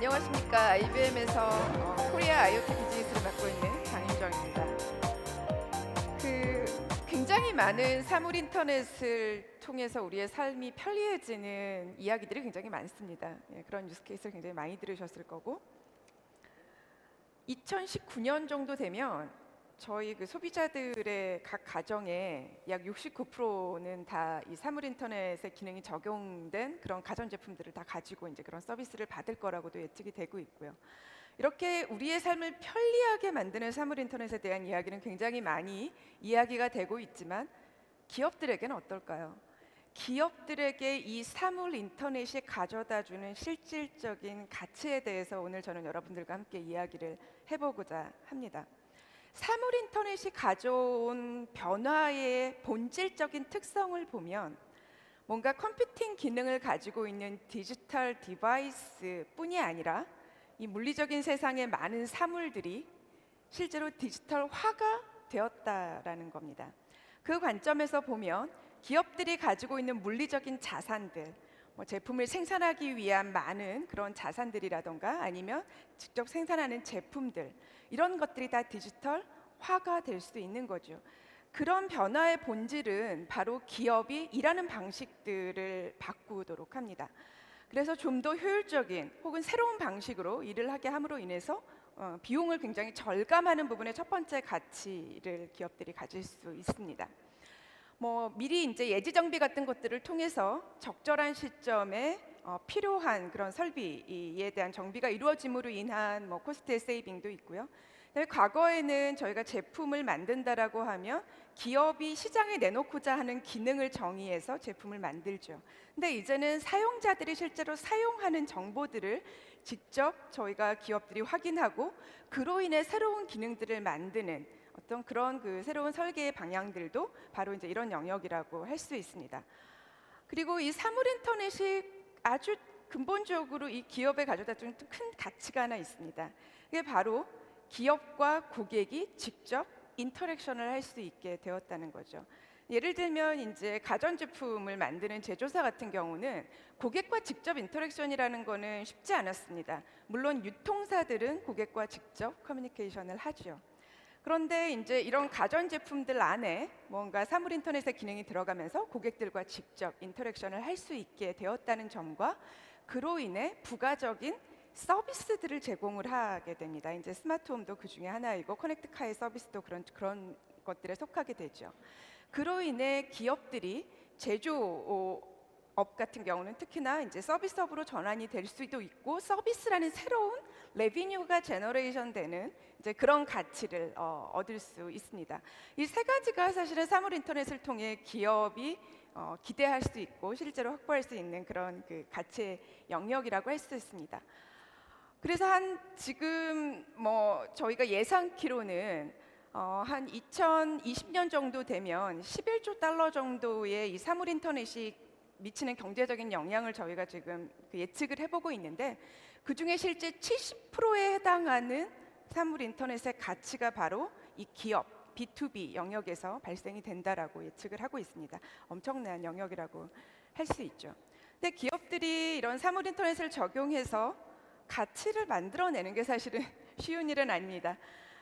안녕하십니까. IBM에서 코리아 IoT 비즈니스를 맡고 있는 장윤정입니다. 굉장히 많은 사물 인터넷을 통해서 우리의 삶이 편리해지는 이야기들이 굉장히 많습니다. 그런 뉴스 케이스를 굉장히 많이 들으셨을 거고, 2019년 정도 되면 저희 소비자들의 각 가정에 약 69%는 다 이 사물 인터넷의 기능이 적용된 그런 가전 제품들을 다 가지고 이제 그런 서비스를 받을 거라고도 예측이 되고 있고요. 이렇게 우리의 삶을 편리하게 만드는 사물 인터넷에 대한 이야기는 굉장히 많이 이야기가 되고 있지만 기업들에게는 어떨까요? 기업들에게 이 사물 인터넷이 가져다주는 실질적인 가치에 대해서 오늘 저는 여러분들과 함께 이야기를 해보고자 합니다. 사물 인터넷이 가져온 변화의 본질적인 특성을 보면 뭔가 컴퓨팅 기능을 가지고 있는 디지털 디바이스뿐이 아니라 이 물리적인 세상의 많은 사물들이 실제로 디지털화가 되었다라는 겁니다. 그 관점에서 보면 기업들이 가지고 있는 물리적인 자산들, 제품을 생산하기 위한 많은 그런 자산들이라던가 아니면 직접 생산하는 제품들, 이런 것들이 다 디지털화가 될 수 있는 거죠. 그런 변화의 본질은 바로 기업이 일하는 방식들을 바꾸도록 합니다. 그래서 좀 더 효율적인 혹은 새로운 방식으로 일을 하게 함으로 인해서 비용을 굉장히 절감하는 부분의 첫 번째 가치를 기업들이 가질 수 있습니다. 미리 이제 예지 정비 같은 것들을 통해서 적절한 시점에 필요한 그런 설비에 대한 정비가 이루어짐으로 인한 코스트의 세이빙도 있고요. 과거에는 저희가 제품을 만든다라고 하면 기업이 시장에 내놓고자 하는 기능을 정의해서 제품을 만들죠. 근데 이제는 사용자들이 실제로 사용하는 정보들을 직접 저희가 기업들이 확인하고 그로 인해 새로운 기능들을 만드는 어떤 그런 새로운 설계의 방향들도 바로 이제 이런 영역이라고 할 수 있습니다. 그리고 이 사물 인터넷이 아주 근본적으로 이 기업에 가져다 주는 큰 가치가 하나 있습니다. 그게 바로 기업과 고객이 직접 인터랙션을 할 수 있게 되었다는 거죠. 예를 들면 이제 가전제품을 만드는 제조사 같은 경우는 고객과 직접 인터랙션이라는 거는 쉽지 않았습니다. 물론 유통사들은 고객과 직접 커뮤니케이션을 하죠. 그런데 이제 이런 가전제품들 안에 뭔가 사물 인터넷의 기능이 들어가면서 고객들과 직접 인터랙션을 할 수 있게 되었다는 점과 그로 인해 부가적인 서비스들을 제공을 하게 됩니다. 이제 스마트홈도 그 중에 하나이고 커넥트카의 서비스도 그런 것들에 속하게 되죠. 그로 인해 기업들이 제조업 같은 경우는 특히나 이제 서비스업으로 전환이 될 수도 있고 서비스라는 새로운 레비뉴가 제너레이션 되는 이제 그런 가치를 얻을 수 있습니다. 이 세 가지가 사실은 사물 인터넷을 통해 기업이 기대할 수 있고 실제로 확보할 수 있는 그런 가치의 영역이라고 할 수 있습니다. 그래서 지금 저희가 예상키로는 한 2020년 정도 되면 11조 달러 정도의 이 사물 인터넷이 미치는 경제적인 영향을 저희가 지금 예측을 해보고 있는데 그 중에 실제 70%에 해당하는 사물 인터넷의 가치가 바로 이 기업 B2B 영역에서 발생이 된다라고 예측을 하고 있습니다. 엄청난 영역이라고 할 수 있죠. 근데 기업들이 이런 사물 인터넷을 적용해서 가치를 만들어내는 게 사실은 쉬운 일은 아닙니다.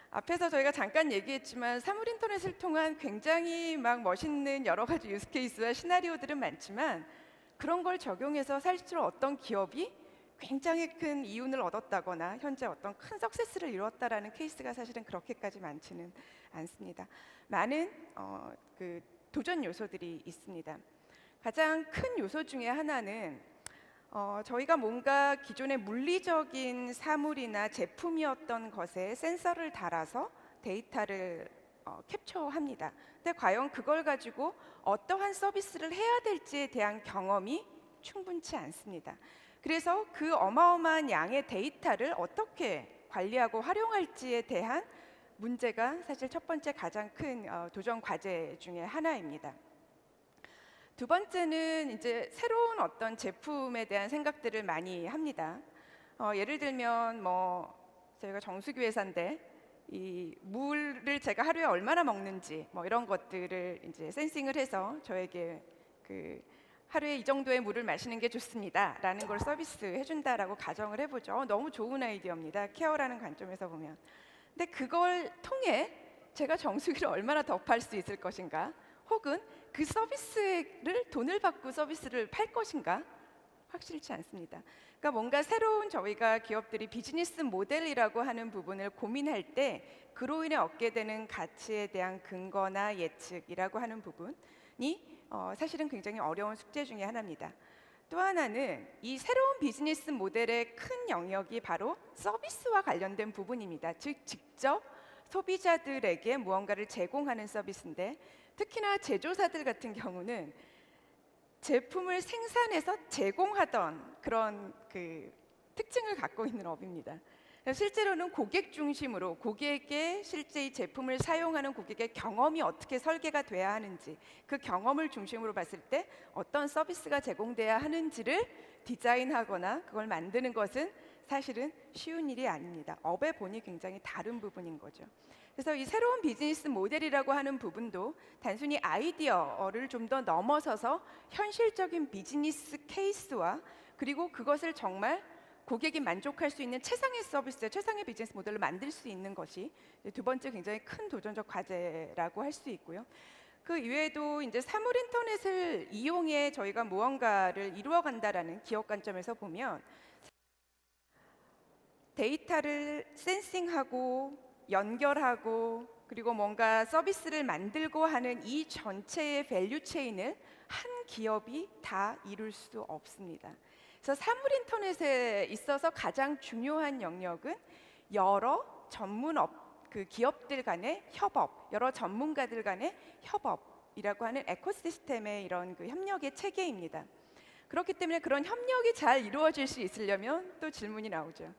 앞에서 저희가 잠깐 얘기했지만 사물 인터넷을 통한 굉장히 막 멋있는 여러 가지 유스 케이스와 시나리오들은 많지만 그런 걸 적용해서 실제로 어떤 기업이 굉장히 큰 이윤을 얻었다거나 현재 어떤 큰 석세스를 이루었다라는 케이스가 사실은 그렇게까지 많지는 않습니다. 많은 도전 요소들이 있습니다. 가장 큰 요소 중에 하나는 저희가 뭔가 기존의 물리적인 사물이나 제품이었던 것에 센서를 달아서 데이터를 캡처합니다. 근데 과연 그걸 가지고 어떠한 서비스를 해야 될지에 대한 경험이 충분치 않습니다. 그래서 그 어마어마한 양의 데이터를 어떻게 관리하고 활용할지에 대한 문제가 사실 첫 번째 가장 큰 도전 과제 중에 하나입니다. 두 번째는 이제 새로운 어떤 제품에 대한 생각들을 많이 합니다. 예를 들면 저희가 정수기 회사인데 이 물을 제가 하루에 얼마나 먹는지 이런 것들을 이제 센싱을 해서 저에게 하루에 이 정도의 물을 마시는 게 좋습니다 라는 걸 서비스 해준다라고 가정을 해보죠. 너무 좋은 아이디어입니다. 케어라는 관점에서 보면. 근데 그걸 통해 제가 정수기를 얼마나 더 팔 수 있을 것인가, 혹은 그 서비스를 돈을 받고 서비스를 팔 것인가, 확실치 않습니다. 그러니까 뭔가 새로운 저희가 기업들이 비즈니스 모델이라고 하는 부분을 고민할 때 그로 인해 얻게 되는 가치에 대한 근거나 예측이라고 하는 부분이 사실은 굉장히 어려운 숙제 중에 하나입니다. 또 하나는 이 새로운 비즈니스 모델의 큰 영역이 바로 서비스와 관련된 부분입니다. 즉 직접 소비자들에게 무언가를 제공하는 서비스인데, 특히나 제조사들 같은 경우는 제품을 생산해서 제공하던 그런 그 특징을 갖고 있는 업입니다. 실제로는 고객 중심으로 고객의 실제 이 제품을 사용하는 고객의 경험이 어떻게 설계가 돼야 하는지, 그 경험을 중심으로 봤을 때 어떤 서비스가 제공돼야 하는지를 디자인하거나 그걸 만드는 것은 사실은 쉬운 일이 아닙니다. 업의 본이 굉장히 다른 부분인 거죠. 그래서 이 새로운 비즈니스 모델이라고 하는 부분도 단순히 아이디어를 좀 더 넘어서서 현실적인 비즈니스 케이스와, 그리고 그것을 정말 고객이 만족할 수 있는 최상의 서비스, 최상의 비즈니스 모델을 만들 수 있는 것이 두 번째 굉장히 큰 도전적 과제라고 할 수 있고요. 그 이외에도 이제 사물 인터넷을 이용해 저희가 무언가를 이루어간다라는 기업 관점에서 보면, 데이터를 센싱하고 연결하고 그리고 뭔가 서비스를 만들고 하는 이 전체의 밸류 체인을 한 기업이 다 이룰 수 없습니다. 그래서 사물 인터넷에 있어서 가장 중요한 영역은 여러 그 기업들 간의 협업, 여러 전문가들 간의 협업이라고 하는 에코시스템의 이런 그 협력의 체계입니다. 그렇기 때문에 그런 협력이 잘 이루어질 수 있으려면 또 질문이 나오죠.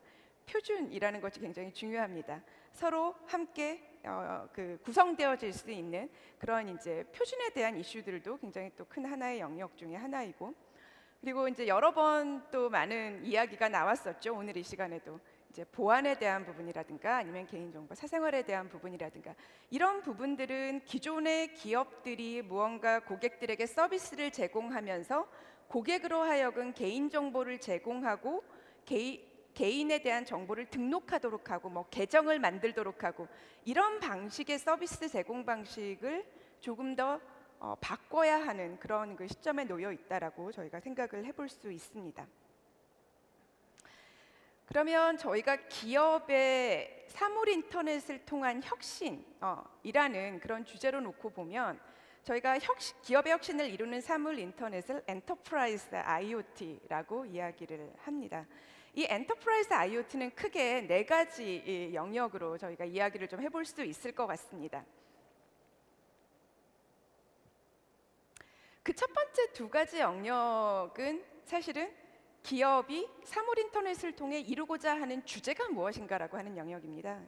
표준이라는 것이 굉장히 중요합니다. 서로 함께 구성되어질 수 있는 그런 이제 표준에 대한 이슈들도 굉장히 또 큰 하나의 영역 중에 하나이고, 그리고 이제 여러 번 또 많은 이야기가 나왔었죠. 오늘 이 시간에도 이제 보안에 대한 부분이라든가 아니면 개인정보, 사생활에 대한 부분이라든가, 이런 부분들은 기존의 기업들이 무언가 고객들에게 서비스를 제공하면서 고객으로 하여금 개인정보를 제공하고 개인에 대한 정보를 등록하도록 하고 뭐 계정을 만들도록 하고, 이런 방식의 서비스 제공 방식을 조금 더 바꿔야 하는 그런 그 시점에 놓여 있다라고 저희가 생각을 해볼 수 있습니다. 그러면 저희가 기업의 사물 인터넷을 통한 혁신이라는 그런 주제로 놓고 보면, 저희가 기업의 혁신을 이루는 사물 인터넷을 엔터프라이즈 IoT라고 이야기를 합니다. 이 엔터프라이즈 IoT는 크게 네 가지 영역으로 저희가 이야기를 좀 해볼 수 있을 것 같습니다. 그 첫 번째 두 가지 영역은 사실은 기업이 사물 인터넷을 통해 이루고자 하는 주제가 무엇인가라고 하는 영역입니다.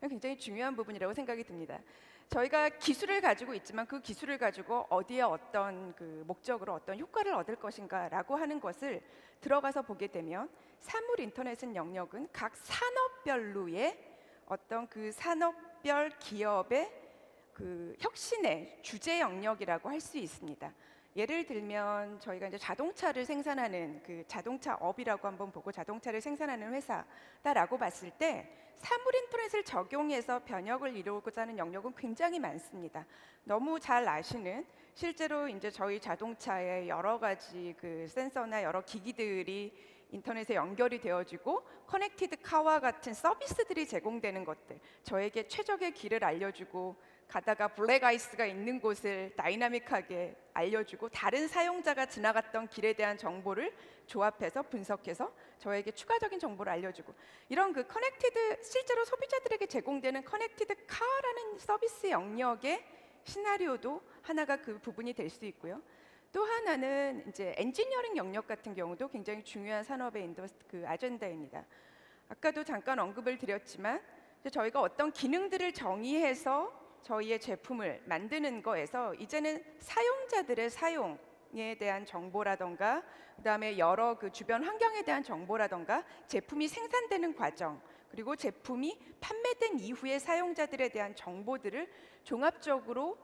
굉장히 중요한 부분이라고 생각이 듭니다. 저희가 기술을 가지고 있지만 그 기술을 가지고 어디에 어떤 그 목적으로 어떤 효과를 얻을 것인가라고 하는 것을 들어가서 보게 되면, 사물 인터넷은 영역은 각 산업별로의 어떤 그 산업별 기업의 그 혁신의 주제 영역이라고 할 수 있습니다. 예를 들면 저희가 이제 자동차를 생산하는 그 자동차업이라고 한번 보고, 자동차를 생산하는 회사다라고 봤을 때 사물 인터넷을 적용해서 변혁을 이루고자 하는 영역은 굉장히 많습니다. 너무 잘 아시는, 실제로 이제 저희 자동차에 여러 가지 그 센서나 여러 기기들이 인터넷에 연결이 되어지고 커넥티드 카와 같은 서비스들이 제공되는 것들, 저에게 최적의 길을 알려주고 가다가 블랙 아이스가 있는 곳을 다이나믹하게 알려주고 다른 사용자가 지나갔던 길에 대한 정보를 조합해서 분석해서 저에게 추가적인 정보를 알려주고, 이런 그 커넥티드, 실제로 소비자들에게 제공되는 커넥티드 카라는 서비스 영역의 시나리오도 하나가 그 부분이 될 수 있고요. 또 하나는 이제 엔지니어링 영역 같은 경우도 굉장히 중요한 산업의 그 아젠다입니다. 아까도 잠깐 언급을 드렸지만, 저희가 어떤 기능들을 정의해서 저희의 제품을 만드는 거에서 이제는 사용자들의 사용에 대한 정보라던가, 그다음에 여러 그 주변 환경에 대한 정보라던가, 제품이 생산되는 과정, 그리고 제품이 판매된 이후의 사용자들에 대한 정보들을 종합적으로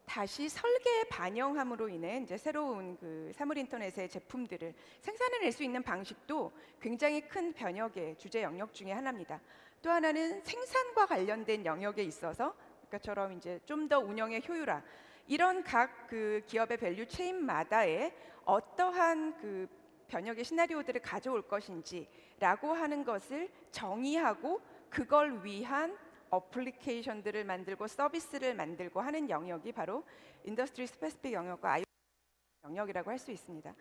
다시 설계에 반영함으로 인해 이제 새로운 그 사물 인터넷의 제품들을 생산해낼 수 있는 방식도 굉장히 큰 변혁의 주제 영역 중에 하나입니다. 또 하나는 생산과 관련된 영역에 있어서 아까처럼 이제 좀 더 운영의 효율화, 이런 각 그 기업의 밸류 체인마다의 어떠한 그 변혁의 시나리오들을 가져올 것인지라고 하는 것을 정의하고 그걸 위한 어플리케이션들을 만들고 서비스를 만들고 하는 영역이 바로 인더스트리 스페시픽 영역과 IoT 영역이라고 할 수 있습니다.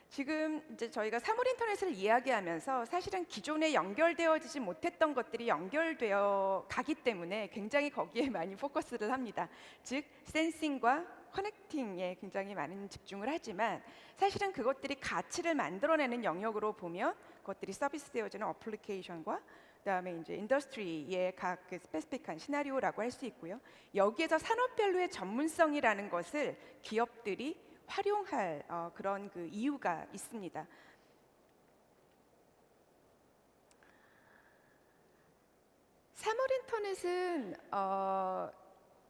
지금 이제 저희가 사물 인터넷을 이야기하면서 사실은 기존에 연결되어지지 못했던 것들이 연결되어 가기 때문에 굉장히 거기에 많이 포커스를 합니다. 즉 센싱과 커넥팅에 굉장히 많은 집중을 하지만 사실은 그것들이 가치를 만들어내는 영역으로 보면 그것들이 서비스되어지는 어플리케이션과 그다음에 이제 인더스트리의 각 그 스페시픽한 시나리오라고 할 수 있고요. 여기에서 산업별로의 전문성이라는 것을 기업들이 활용할 그런 그 이유가 있습니다. 사물 인터넷은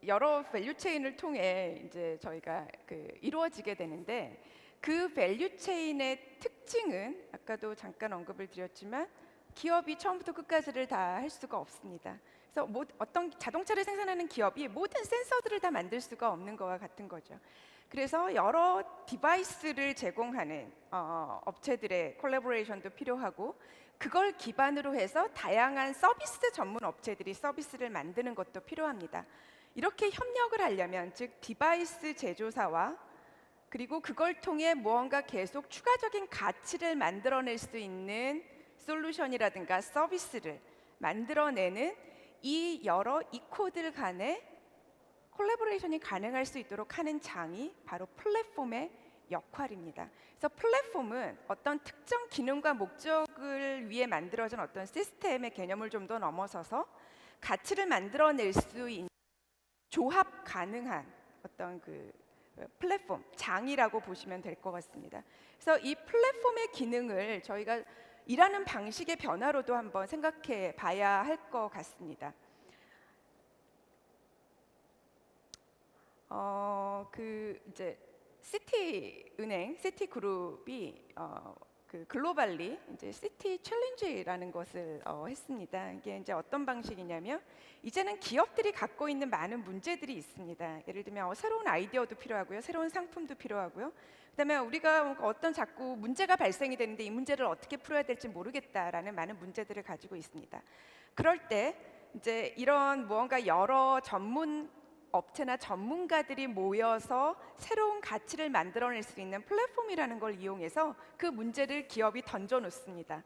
여러 밸류 체인을 통해 이제 저희가 그 이루어지게 되는데 그 밸류 체인의 특징은 아까도 잠깐 언급을 드렸지만 기업이 처음부터 끝까지를 다 할 수가 없습니다. 그래서 어떤 자동차를 생산하는 기업이 모든 센서들을 다 만들 수가 없는 것과 같은 거죠. 그래서 여러 디바이스를 제공하는 업체들의 콜라보레이션도 필요하고 그걸 기반으로 해서 다양한 서비스 전문 업체들이 서비스를 만드는 것도 필요합니다. 이렇게 협력을 하려면 즉 디바이스 제조사와 그리고 그걸 통해 무언가 계속 추가적인 가치를 만들어낼 수 있는 솔루션이라든가 서비스를 만들어내는 이 여러 이코들 간의 콜라보레이션이 가능할 수 있도록 하는 장이 바로 플랫폼의 역할입니다. 그래서 플랫폼은 어떤 특정 기능과 목적을 위해 만들어진 어떤 시스템의 개념을 좀 더 넘어서서 가치를 만들어낼 수 있는 조합 가능한 어떤 그 플랫폼 장이라고 보시면 될 것 같습니다. 그래서 이 플랫폼의 기능을 저희가 일하는 방식의 변화로도 한번 생각해 봐야 할 것 같습니다. 그 이제 시티은행, 시티그룹이 그 글로벌리 이제 시티 챌린지라는 것을 했습니다. 이게 이제 어떤 방식이냐면 이제는 기업들이 갖고 있는 많은 문제들이 있습니다. 예를 들면 새로운 아이디어도 필요하고요, 새로운 상품도 필요하고요. 그다음에 우리가 어떤 자꾸 문제가 발생이 되는데 이 문제를 어떻게 풀어야 될지 모르겠다라는 많은 문제들을 가지고 있습니다. 그럴 때 이제 이런 무언가 여러 전문 업체나 전문가들이 모여서 새로운 가치를 만들어낼 수 있는 플랫폼이라는 걸 이용해서 그 문제를 기업이 던져 놓습니다.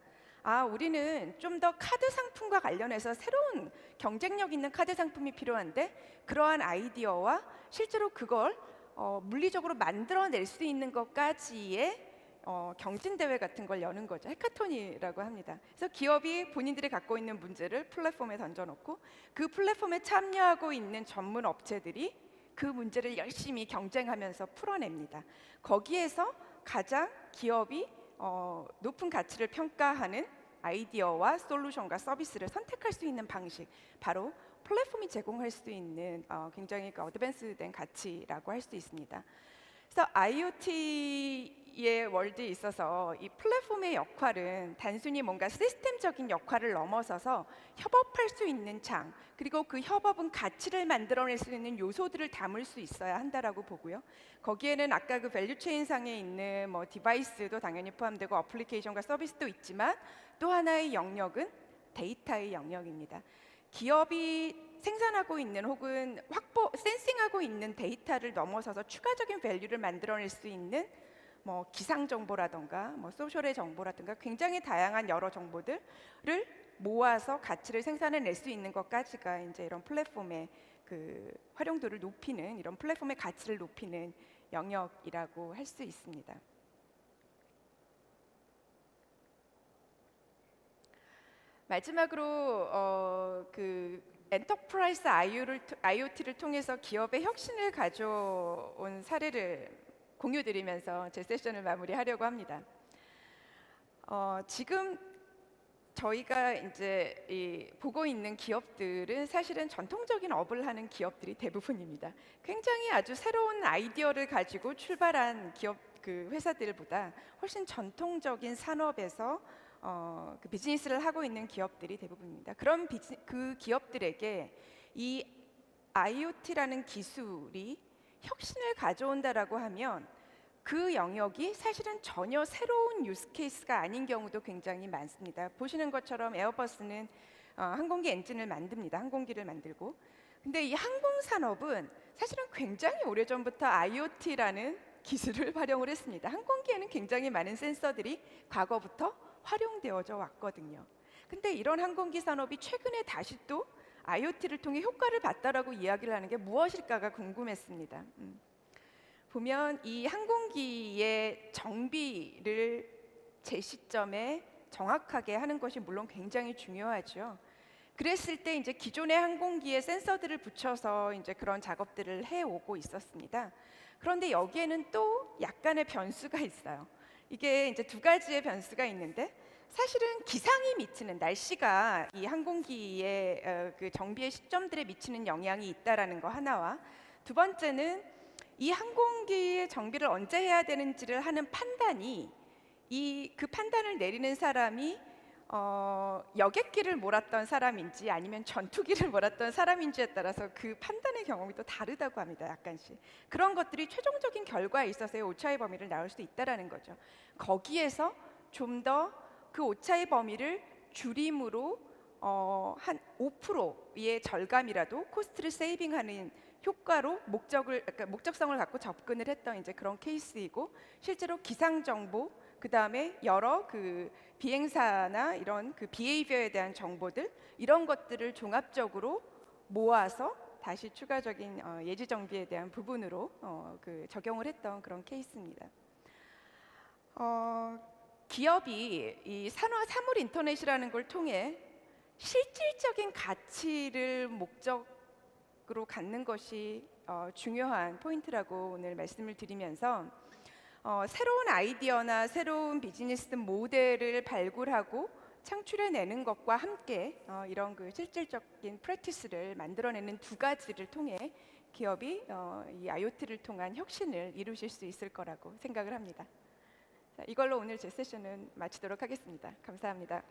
우리는 좀 더 카드 상품과 관련해서 새로운 경쟁력 있는 카드 상품이 필요한데 그러한 아이디어와 실제로 그걸 물리적으로 만들어낼 수 있는 것까지의 경진 대회 같은 걸 여는 거죠. 해카톤이라고 합니다. 그래서 기업이 본인들이 갖고 있는 문제를 플랫폼에 던져놓고 그 플랫폼에 참여하고 있는 전문 업체들이 그 문제를 열심히 경쟁하면서 풀어냅니다. 거기에서 가장 기업이 높은 가치를 평가하는 아이디어와 솔루션과 서비스를 선택할 수 있는 방식, 바로 플랫폼이 제공할 수 있는 굉장히 어드밴스된 가치라고 할 수 있습니다. 그래서 IoT의 월드에 있어서 이 플랫폼의 역할은 단순히 뭔가 시스템적인 역할을 넘어서서 협업할 수 있는 장, 그리고 그 협업은 가치를 만들어낼 수 있는 요소들을 담을 수 있어야 한다라고 보고요. 거기에는 아까 그 밸류 체인 상에 있는 뭐 디바이스도 당연히 포함되고 어플리케이션과 서비스도 있지만 또 하나의 영역은 데이터의 영역입니다. 기업이 생산하고 있는 혹은 센싱하고 있는 데이터를 넘어서서 추가적인 밸류를 만들어낼 수 있는 뭐 기상 정보라든가 뭐 소셜의 정보라든가 굉장히 다양한 여러 정보들을 모아서 가치를 생산해낼 수 있는 것까지가 이제 이런 플랫폼의 그 활용도를 높이는, 이런 플랫폼의 가치를 높이는 영역이라고 할 수 있습니다. 마지막으로 그 엔터프라이즈 IoT를 통해서 기업의 혁신을 가져온 사례를 공유드리면서 제 세션을 마무리하려고 합니다. 지금 저희가 이제 보고 있는 기업들은 사실은 전통적인 업을 하는 기업들이 대부분입니다. 굉장히 아주 새로운 아이디어를 가지고 출발한 기업 그 회사들보다 훨씬 전통적인 산업에서 그 비즈니스를 하고 있는 기업들이 대부분입니다. 그런 그 기업들에게 이 IoT라는 기술이 혁신을 가져온다라고 하면 그 영역이 사실은 전혀 새로운 유스 케이스가 아닌 경우도 굉장히 많습니다. 보시는 것처럼 에어버스는 항공기 엔진을 만듭니다. 항공기를 만들고. 근데 이 항공 산업은 사실은 굉장히 오래전부터 IoT라는 기술을 활용을 했습니다. 항공기에는 굉장히 많은 센서들이 과거부터 활용되어져 왔거든요. 근데 이런 항공기 산업이 최근에 다시 또 IoT를 통해 효과를 봤다라고 이야기를 하는 게 무엇일까가 궁금했습니다. 보면 이 항공기의 정비를 제 시점에 정확하게 하는 것이 물론 굉장히 중요하죠. 그랬을 때 이제 기존의 항공기에 센서들을 붙여서 이제 그런 작업들을 해오고 있었습니다. 그런데 여기에는 또 약간의 변수가 있어요. 이게 이제 두 가지의 변수가 있는데 사실은 기상이 미치는 날씨가 이 항공기의 그 정비의 시점들에 미치는 영향이 있다라는 거 하나와 두 번째는 이 항공기의 정비를 언제 해야 되는지를 하는 판단이 그 판단을 내리는 사람이 여객기를 몰았던 사람인지 아니면 전투기를 몰았던 사람인지에 따라서 그 판단의 경험이 또 다르다고 합니다. 약간씩 그런 것들이 최종적인 결과에 있어서의 오차의 범위를 나올 수도 있다라는 거죠. 거기에서 좀 더 그 오차의 범위를 줄임으로 한 5%의 절감이라도 코스트를 세이빙하는 효과로 그러니까 목적성을 갖고 접근을 했던 이제 그런 케이스이고 실제로 기상 정보 그 다음에 여러 그 비행사나 이런 그 비헤이비어에 대한 정보들 이런 것들을 종합적으로 모아서 다시 추가적인 예지 정비에 대한 부분으로 그 적용을 했던 그런 케이스입니다. 기업이 이 사물 인터넷이라는 걸 통해 실질적인 가치를 목적으로 갖는 것이 중요한 포인트라고 오늘 말씀을 드리면서 새로운 아이디어나 새로운 비즈니스 모델을 발굴하고 창출해내는 것과 함께 이런 그 실질적인 프랙티스를 만들어내는 두 가지를 통해 기업이 이 IoT를 통한 혁신을 이루실 수 있을 거라고 생각을 합니다. 자, 이걸로 오늘 제 세션은 마치도록 하겠습니다. 감사합니다.